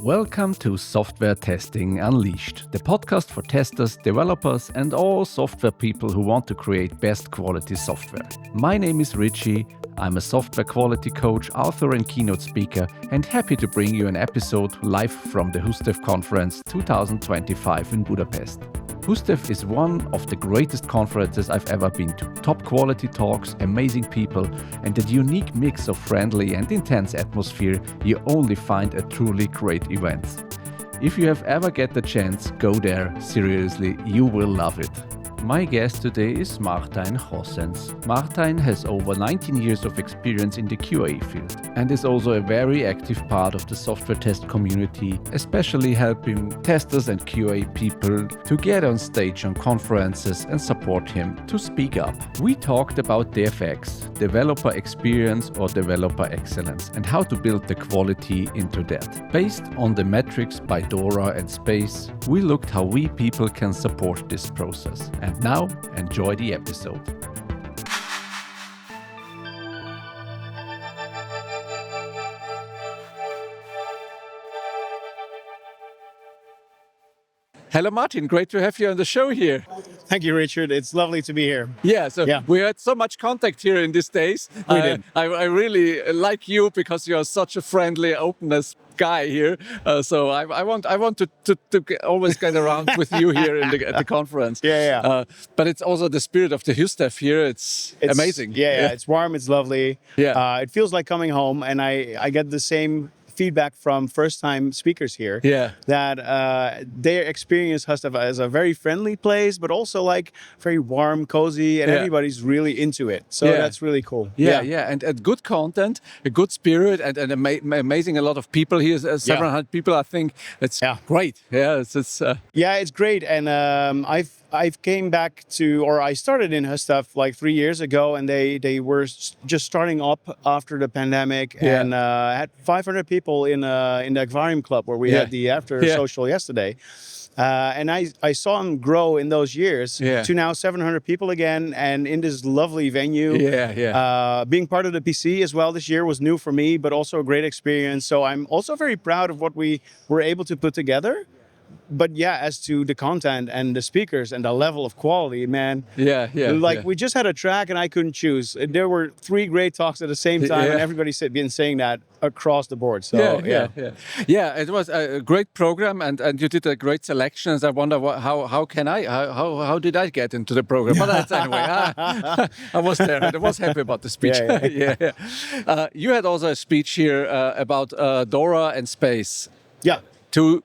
Welcome to Software Testing Unleashed, the podcast for testers, developers, and all software people who want to create best quality software. My name is Richie. I'm a software quality coach, author, and keynote speaker, and happy to bring you an episode live from the HUSTEF Conference 2025 in Budapest. HUSTEF is one of the greatest conferences I've ever been to. Top quality talks, amazing people, and a unique mix of friendly and intense atmosphere you only find at truly great events. If you have ever get the chance, go there. Seriously, you will love it. My guest today is Martijn Goossens. Martijn has over 19 years of experience in the QA field and is also a very active part of the software test community, especially helping testers and QA people to get on stage on conferences and support him to speak up. We talked about DevEx, developer experience or developer excellence, and how to build the quality into that. Based on the metrics by DORA and SPACE, we looked how we people can support this process. And now, enjoy the episode. Hello, Martin. Great to have you on the show here. Thank you, Richard. It's lovely to be here. We had so much contact here in these days. We did. I really like you because you're such a friendly, openness guy here. So I want to always get around with you here at the conference. But it's also the spirit of the HUSTEF here. It's amazing. It's warm. It's lovely. Yeah. It feels like coming home, and I get the same feedback from first-time speakers here that their experience HUSTEF as a very friendly place, but also like very warm, cozy, and everybody's really into it. So that's really cool. And good content, a good spirit, and amazing. A lot of people here, 700 people, I think. It's great. It's great. And I've came back I started in HUSTEF like 3 years ago, and they were just starting up after the pandemic, and had 500 people in the Aquarium Club where we had the after social yesterday. And I saw them grow in those years to now 700 people again, and in this lovely venue. Being part of the PC as well this year was new for me, but also a great experience. So I'm also very proud of what we were able to put together. But as to the content and the speakers and the level of quality, man. We just had a track and I couldn't choose. There were 3 great talks at the same time, and everybody's been saying that across the board. So it was a great program, and you did a great selection. I wonder how did I get into the program? But that's anyway. I was there. I was happy about the speech. You had also a speech here about DORA and SPACE. Two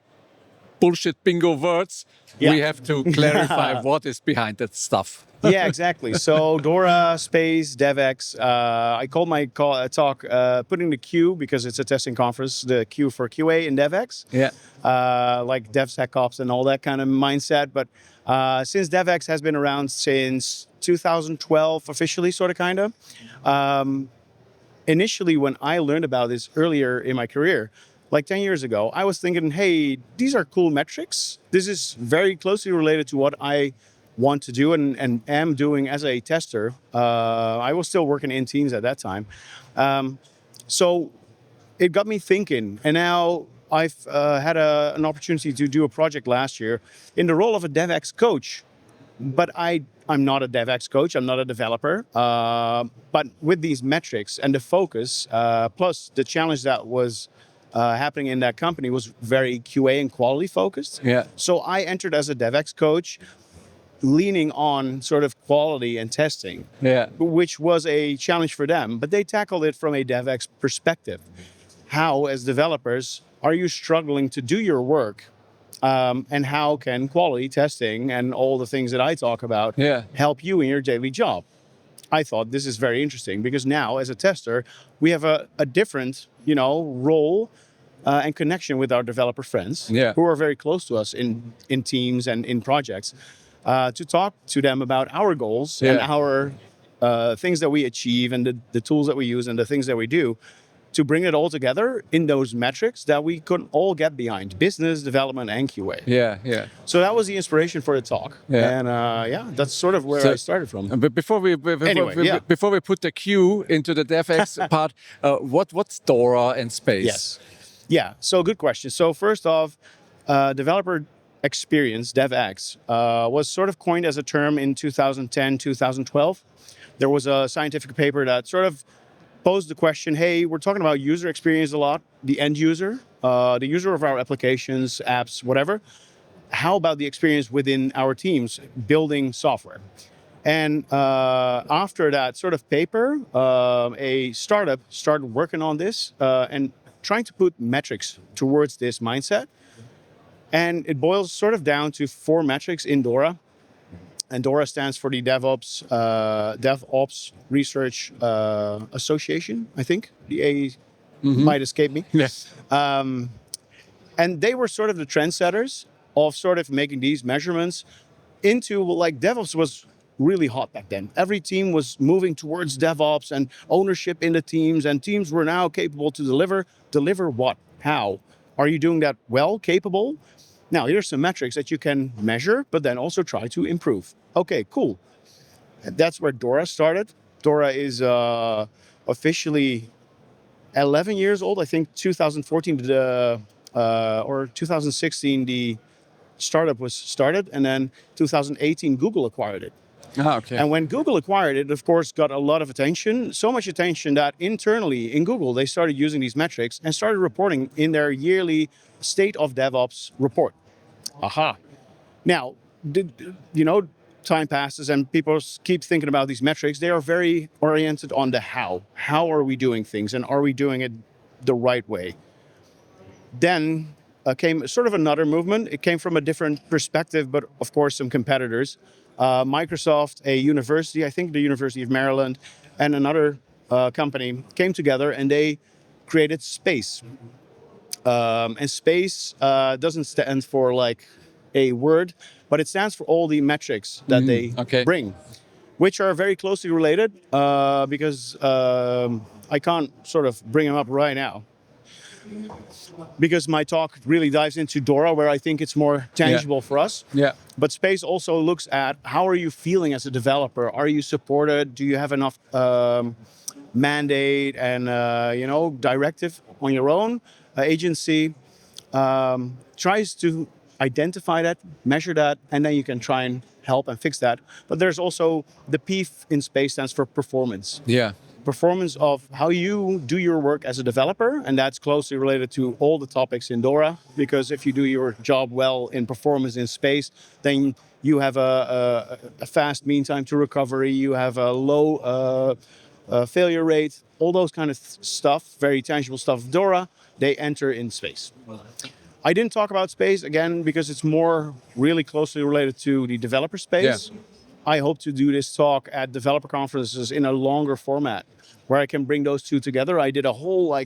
bullshit bingo words. We have to clarify what is behind that stuff. Exactly. So DORA, SPACE, DevEx. I called my talk putting the Q, because it's a testing conference, the Q for QA in DevEx. Like DevSecOps and all that kind of mindset. But since DevEx has been around since 2012 officially, sort of, kind of. Initially, when I learned about this earlier in my career, like 10 years ago, I was thinking, hey, these are cool metrics. This is very closely related to what I want to do and am doing as a tester. I was still working in teams at that time. So it got me thinking. And now I've had an opportunity to do a project last year in the role of a DevEx coach. But I'm not a DevEx coach. I'm not a developer. But with these metrics and the focus, plus the challenge that was happening in that company was very QA and quality focused. So I entered as a DevEx coach, leaning on sort of quality and testing, which was a challenge for them. But they tackled it from a DevEx perspective. How, as developers, are you struggling to do your work? And how can quality testing and all the things that I talk about help you in your daily job? I thought this is very interesting because now, as a tester, we have a different, role and connection with our developer friends who are very close to us in teams and in projects to talk to them about our goals and our things that we achieve and the tools that we use and the things that we do to bring it all together in those metrics that we could all get behind: business, development, and QA. So that was the inspiration for the talk. And that's sort of where I started from. But before we put the Q into the DevEx part, what's DORA and SPACE? Yeah, so good question. So first off, developer experience, DevEx, was sort of coined as a term in 2010, 2012. There was a scientific paper that sort of posed the question, hey, we're talking about user experience a lot, the end user, the user of our applications, apps, whatever. How about the experience within our teams building software? And after that sort of paper, a startup started working on this and trying to put metrics towards this mindset. And it boils sort of down to 4 metrics in DORA. And DORA stands for the DevOps Research Association, I think. The A might escape me. Yes. And they were sort of the trendsetters of sort of making these measurements into, like, DevOps was really hot back then. Every team was moving towards DevOps and ownership in the teams, and teams were now capable to deliver. Deliver what? How? Are you doing that well, capable? Now, here's some metrics that you can measure, but then also try to improve. Okay, cool. That's where DORA started. DORA is officially 11 years old. I think 2014 or 2016, the startup was started, and then 2018 Google acquired it. Okay. And when Google acquired it, of course, got a lot of attention, so much attention that internally in Google, they started using these metrics and started reporting in their yearly State of DevOps report. Aha. Now, time passes and people keep thinking about these metrics. They are very oriented on the how. How are we doing things, and are we doing it the right way? Then came sort of another movement. It came from a different perspective, but of course some competitors. Microsoft, a university, I think the University of Maryland, and another company came together and they created SPACE. And SPACE doesn't stand for like a word, but it stands for all the metrics that they bring, which are very closely related because I can't sort of bring them up right now. Because my talk really dives into DORA, where I think it's more tangible for us. Yeah. But SPACE also looks at how are you feeling as a developer? Are you supported? Do you have enough mandate and directive on your own? Agency tries to identify that, measure that, and then you can try and help and fix that. But there's also the P in SPACE stands for performance. Yeah. Performance of how you do your work as a developer, and that's closely related to all the topics in DORA, because if you do your job well in performance in SPACE, then you have a fast mean time to recovery, you have a low failure rate, all those kind of stuff, very tangible stuff of DORA, they enter in SPACE. I didn't talk about SPACE, again, because it's more really closely related to the developer space. Yeah. I hope to do this talk at developer conferences in a longer format where I can bring those two together. I did a whole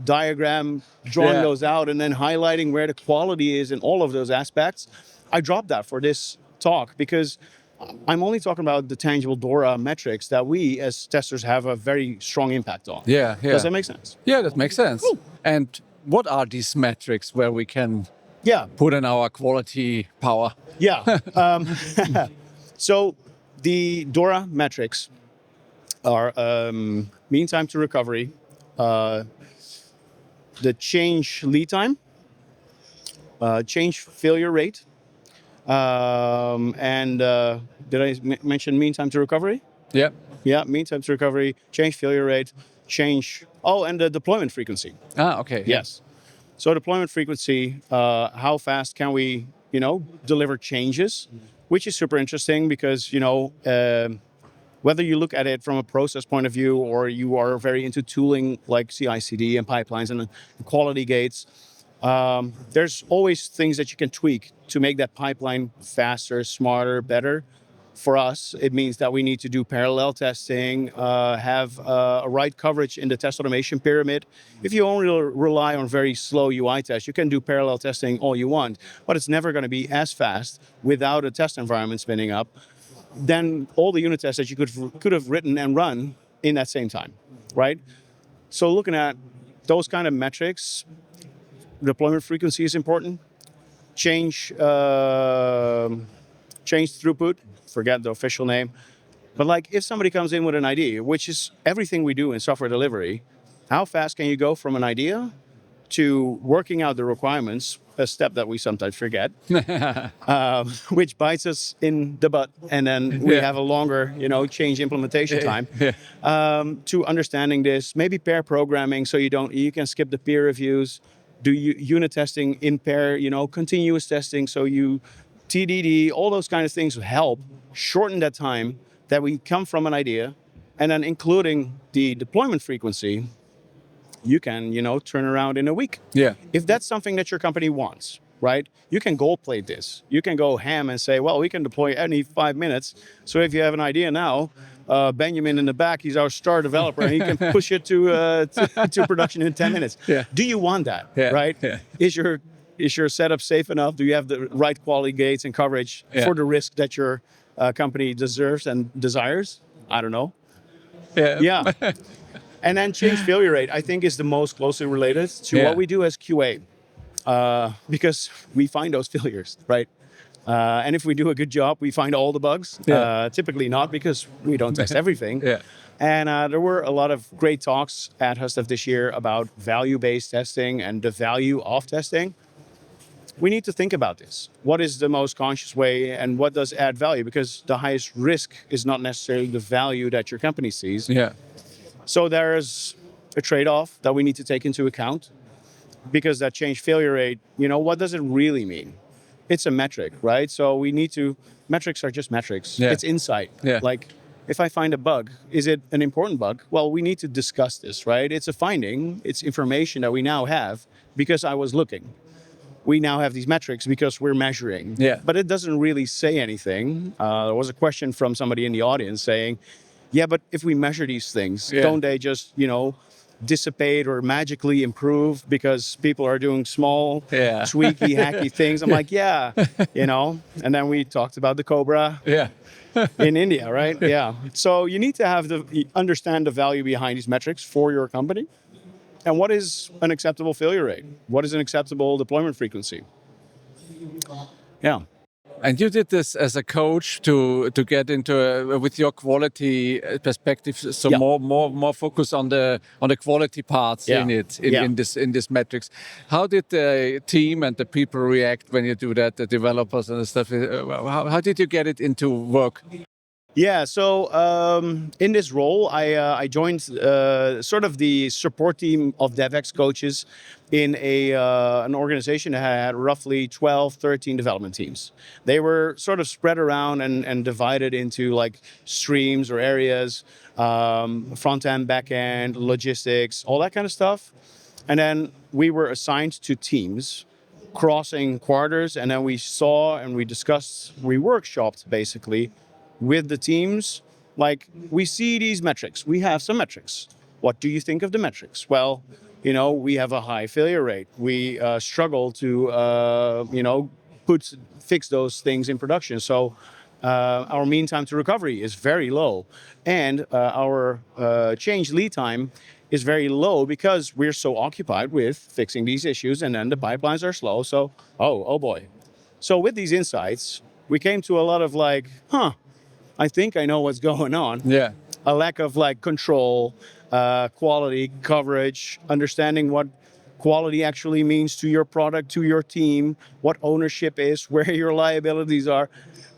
diagram drawing those out and then highlighting where the quality is in all of those aspects. I dropped that for this talk because I'm only talking about the tangible DORA metrics that we as testers have a very strong impact on. Yeah. Does that make sense? Yeah, that makes sense. Cool. And what are these metrics where we can put in our quality power? Yeah. So the DORA metrics are mean time to recovery, the change lead time, change failure rate, and did I mention mean time to recovery? Yeah. Yeah, mean time to recovery, change failure rate, and the deployment frequency. Okay. Yes. So deployment frequency, how fast can we, deliver changes, which is super interesting because, whether you look at it from a process point of view or you are very into tooling like CI/CD and pipelines and quality gates, there's always things that you can tweak to make that pipeline faster, smarter, better. For us, it means that we need to do parallel testing, have a right coverage in the test automation pyramid. If you only rely on very slow UI tests, you can do parallel testing all you want, but it's never going to be as fast without a test environment spinning up than all the unit tests that you could have written and run in that same time, right? So looking at those kind of metrics, deployment frequency is important. Change throughput, forget the official name. But if somebody comes in with an idea, which is everything we do in software delivery, how fast can you go from an idea to working out the requirements, a step that we sometimes forget, which bites us in the butt, and then we have a longer, change implementation time. To understanding this, maybe pair programming, so you can skip the peer reviews, do unit testing in pair, continuous testing, so you TDD, all those kind of things help shorten that time that we come from an idea, and then including the deployment frequency. You can, turn around in a week. Yeah. If that's something that your company wants, right? You can gold plate this. You can go ham and say, well, we can deploy any 5 minutes. So if you have an idea now, Benjamin in the back, he's our star developer, and he can push it to production in 10 minutes. Yeah. Do you want that, right? Yeah. Is your setup safe enough? Do you have the right quality gates and coverage for the risk that your company deserves and desires? I don't know. Yeah. And then change failure rate, I think, is the most closely related to what we do as QA, because we find those failures, right? And if we do a good job, we find all the bugs. Typically not, because we don't test everything. And there were a lot of great talks at HUSTF this year about value-based testing and the value of testing. We need to think about this. What is the most conscious way, and what does add value? Because the highest risk is not necessarily the value that your company sees. So there's a trade-off that we need to take into account, because that change failure rate, what does it really mean? It's a metric, right? So metrics are just metrics. It's insight. Like, if I find a bug, is it an important bug? Well, we need to discuss this, right? It's a finding, it's information that we now have because I was looking. We now have these metrics because we're measuring. But it doesn't really say anything. There was a question from somebody in the audience saying, yeah, but if we measure these things, don't they just, dissipate or magically improve because people are doing small, tweaky, hacky things? I'm like, And then we talked about the Cobra in India, right? So you need to understand the value behind these metrics for your company. And what is an acceptable failure rate? What is an acceptable deployment frequency? And you did this as a coach to get into with your quality perspective, so more focus on the quality parts in this metrics. How did the team and the people react when you do that? The developers and the stuff. How did you get it into work? So in this role, I joined sort of the support team of DevEx coaches in an organization that had roughly 12, 13 development teams. They were sort of spread around and divided into like streams or areas, front end, back end, logistics, all that kind of stuff. And then we were assigned to teams crossing quarters, and then we saw and we discussed, we workshopped basically with the teams. Like, we see these metrics, we have some metrics. What do you think of the metrics? Well, we have a high failure rate. We struggle to, fix those things in production. So our mean time to recovery is very low. And our change lead time is very low because we're so occupied with fixing these issues, and then the pipelines are slow. So, oh boy. So with these insights, we came to a lot of like, I think I know what's going on. A lack of control, quality, coverage, understanding what quality actually means to your product, to your team, what ownership is, where your liabilities are.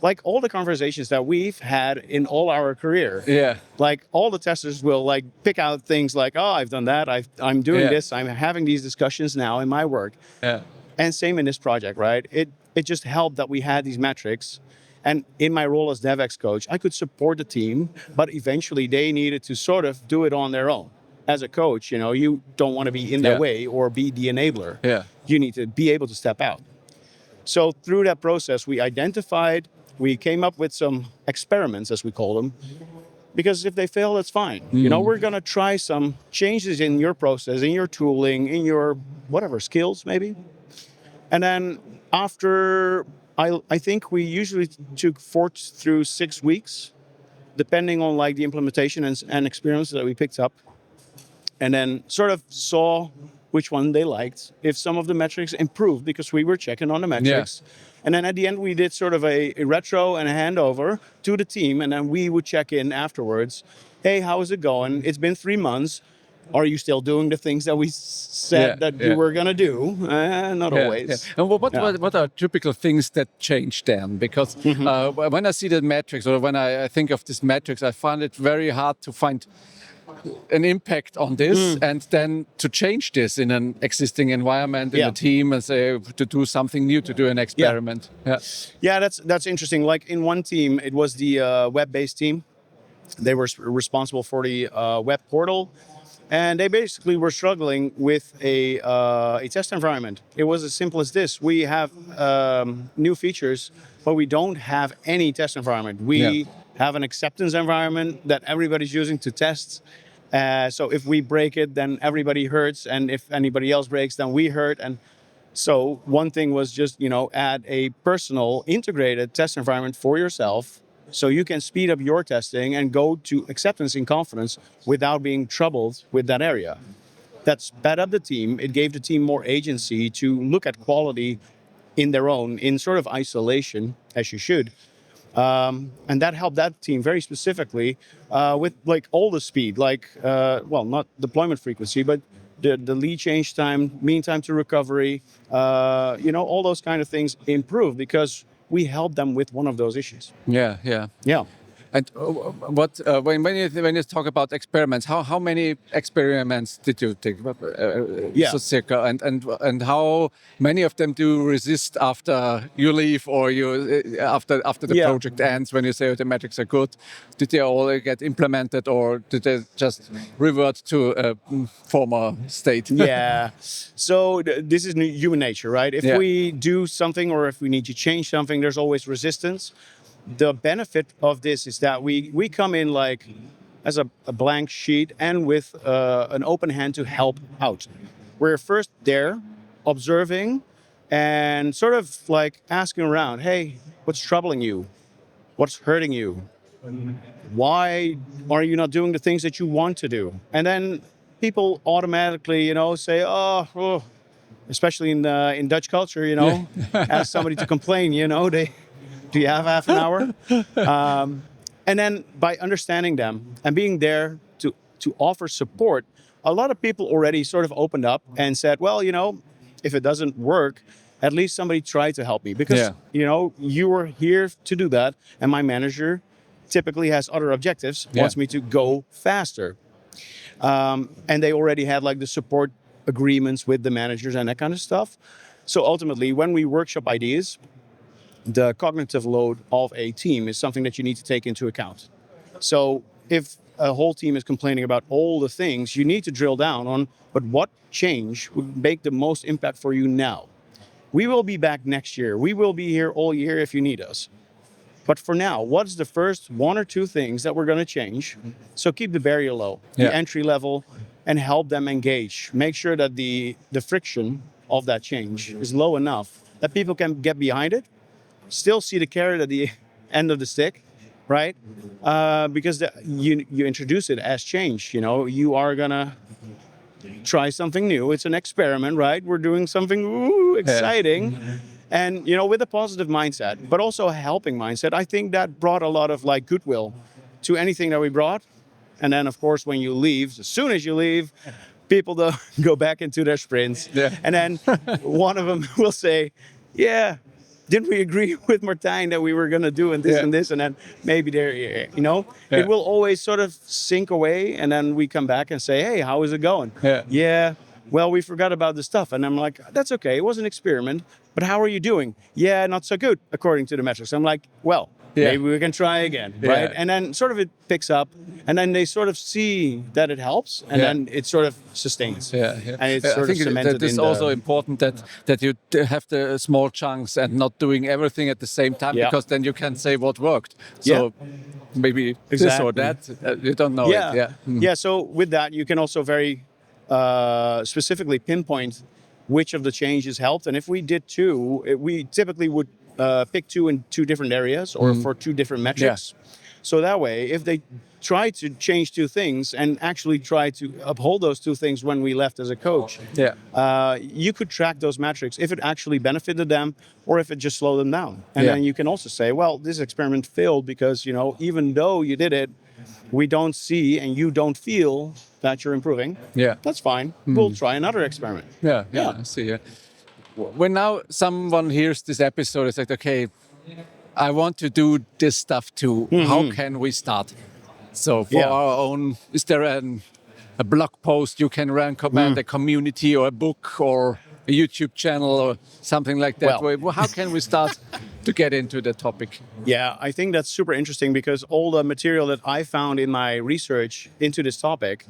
Like, all the conversations that we've had in all our career. Like, all the testers will pick out things like, I've done that, I'm doing this, I'm having these discussions now in my work. And same in this project, right? It just helped that we had these metrics. And in my role as DevEx coach, I could support the team, but eventually they needed to sort of do it on their own. As a coach, you don't want to be in their way or be the enabler. You need to be able to step out. So through that process, we came up with some experiments, as we call them, because if they fail, that's fine. We're going to try some changes in your process, in your tooling, in your whatever skills maybe. And then after, I think we usually took 4 through 6 weeks, depending on the implementation and experience that we picked up. And then sort of saw which one they liked, if some of the metrics improved, because we were checking on the metrics. And then at the end, we did sort of a retro and a handover to the team. And then we would check in afterwards. Hey, how is it going? It's been 3 months. are you still doing the things that we said that you were going to do? Not always. Yeah. And what are typical things that change then? Because when I see the metrics, or when I think of this metrics, I find it very hard to find an impact on this and then to change this in an existing environment in a team and say to do something new, to do an experiment. That's interesting. Like in one team, it was the web-based team. They were responsible for the web portal, and they basically were struggling with a test environment. It was as simple as this: we have new features, but we don't have any test environment. We have an acceptance environment that everybody's using to test. So if we break it, then everybody hurts, and if anybody else breaks, then we hurt. And so one thing was just, add a personal integrated test environment for yourself, so you can speed up your testing and go to acceptance in confidence without being troubled with that area. That sped up the team. It gave the team more agency to look at quality in sort of isolation, as you should. And that helped that team very specifically with like all the speed, not deployment frequency, but the lead change time, mean time to recovery, all those kind of things improve because we help them with one of those issues. Yeah. And when you talk about experiments, how many experiments did you take? So circa, and how many of them do resist after you leave or after the project ends? When you say the metrics are good, did they all get implemented or did they just revert to a former state? So this is human nature, right? If we do something or if we need to change something, there's always resistance. The benefit of this is that we come in like as a blank sheet and with an open hand to help out. We're first there, observing, and sort of like asking around, hey, what's troubling you? What's hurting you? Why are you not doing the things that you want to do? And then people automatically, say, oh, especially in Dutch culture, ask somebody to complain, do you have half an hour? And then by understanding them and being there to offer support, a lot of people already sort of opened up and said, well, if it doesn't work, at least somebody tried to help me. Because, you were here to do that. And my manager typically has other objectives, wants me to go faster. And they already had like the support agreements with the managers and that kind of stuff. So ultimately, when we workshop ideas, the cognitive load of a team is something that you need to take into account. So if a whole team is complaining about all the things, you need to drill down on, but what change would make the most impact for you now? We will be back next year. We will be here all year if you need us. But for now, what's the first one or two things that we're going to change? So keep the barrier low, the entry level, and help them engage. Make sure that the friction of that change is low enough that people can get behind it. Still see the carrot at the end of the stick, right? Because you introduce it as change. You are gonna try something new. It's an experiment, right? We're doing something exciting, and with a positive mindset, but also a helping mindset. I think that brought a lot of like goodwill to anything that we brought. And then, of course, when you leave, as soon as you leave, people go back into their sprints, and then one of them will say, "Yeah. Didn't we agree with Martijn that we were going to do and this?" And then maybe it will always sort of sink away. And then we come back and say, "Hey, how is it going?" Well, we forgot about the stuff. And I'm like, that's okay. It was an experiment. But how are you doing? Yeah, not so good, according to the metrics. I'm like, well, maybe we can try again, right? And then sort of it picks up. And then they sort of see that it helps. And then it sort of sustains. And it's sort of cemented. That is also important that you have the small chunks and not doing everything at the same time, because then you can say what worked. So maybe this or that, you don't know it. So with that, you can also very specifically pinpoint which of the changes helped. And if we did two, we typically would pick two in two different areas or for two different metrics. So that way, if they try to change two things and actually try to uphold those two things when we left as a coach, you could track those metrics if it actually benefited them or if it just slowed them down. And then you can also say, well, this experiment failed because, even though you did it, we don't see and you don't feel that you're improving, that's fine. We'll try another experiment. Yeah, I see. Yeah. When now someone hears this episode, it's like, okay, I want to do this stuff too. How can we start? So for our own, is there a blog post you can recommend, a community or a book or a YouTube channel or something like that? Well, how can we start to get into the topic? Yeah, I think that's super interesting because all the material that I found in my research into this topic,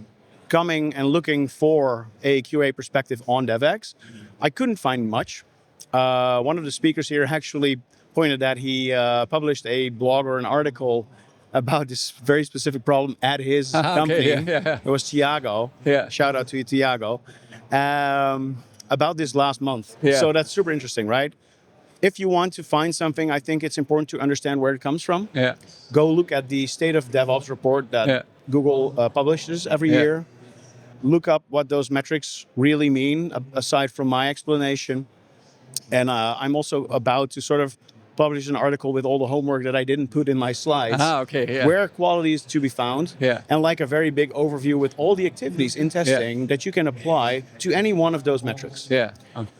coming and looking for a QA perspective on DevEx, I couldn't find much. One of the speakers here actually pointed that he published a blog or an article about this very specific problem at his company. It was Thiago. Shout out to Thiago. About this last month. So that's super interesting, right? If you want to find something, I think it's important to understand where it comes from. Go look at the State of DevOps report that Google publishes every year. Look up what those metrics really mean, aside from my explanation. And I'm also about to sort of publish an article with all the homework that I didn't put in my slides. Where quality is to be found. And like a very big overview with all the activities in testing that you can apply to any one of those metrics.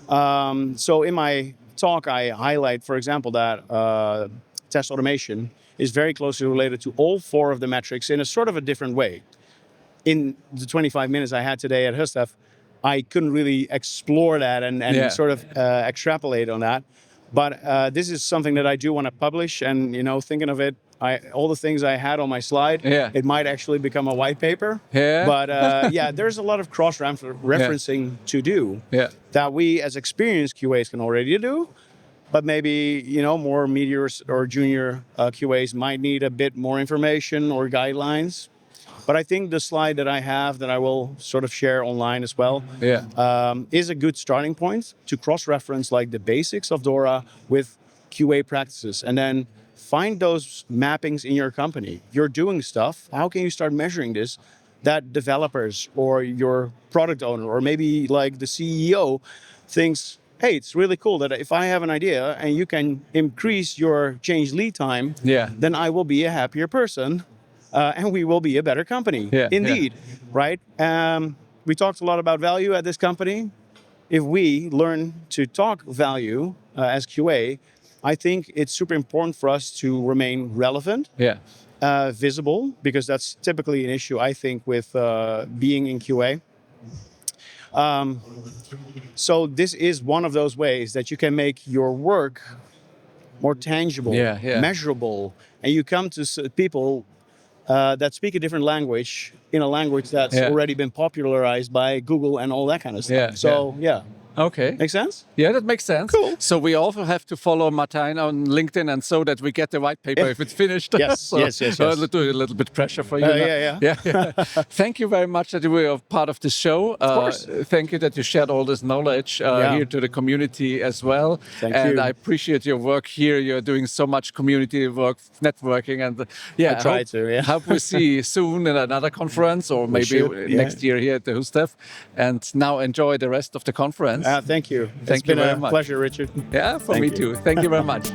So in my talk, I highlight, for example, that test automation is very closely related to all 4 of the metrics in a sort of a different way. In the 25 minutes I had today at Hustef, I couldn't really explore that and sort of extrapolate on that. But this is something that I do want to publish. And, thinking of it, all the things I had on my slide, it might actually become a white paper. But there's a lot of cross-referencing to do that we as experienced QAs can already do. But maybe, more meteors or junior QAs might need a bit more information or guidelines. But I think the slide that I have that I will sort of share online as well is a good starting point to cross-reference like the basics of DORA with QA practices. And then find those mappings in your company. You're doing stuff. How can you start measuring this? That developers or your product owner or maybe like the CEO thinks, hey, it's really cool that if I have an idea and you can increase your change lead time, then I will be a happier person. And we will be a better company. Indeed, right? We talked a lot about value at this company. If we learn to talk value as QA, I think it's super important for us to remain relevant, visible, because that's typically an issue, I think, with being in QA. So this is one of those ways that you can make your work more tangible, measurable, and you come to people that speak a different language in a language that's already been popularized by Google and all that kind of stuff. Okay. Make sense? Yeah, that makes sense. Cool. So we also have to follow Martijn on LinkedIn and so that we get the white paper if it's finished. Yes. I'll do a little bit pressure for you. Thank you very much that you were a part of the show. Of course. Thank you that you shared all this knowledge here to the community as well. Thank you. I appreciate your work here. You're doing so much community work, networking, and I try to. Hope we see you soon in another conference or maybe next year here at the Hustef. And now enjoy the rest of the conference. Thank you. Thank you very much. It's been a pleasure, Richard. Yeah, for me too. Thank you very much.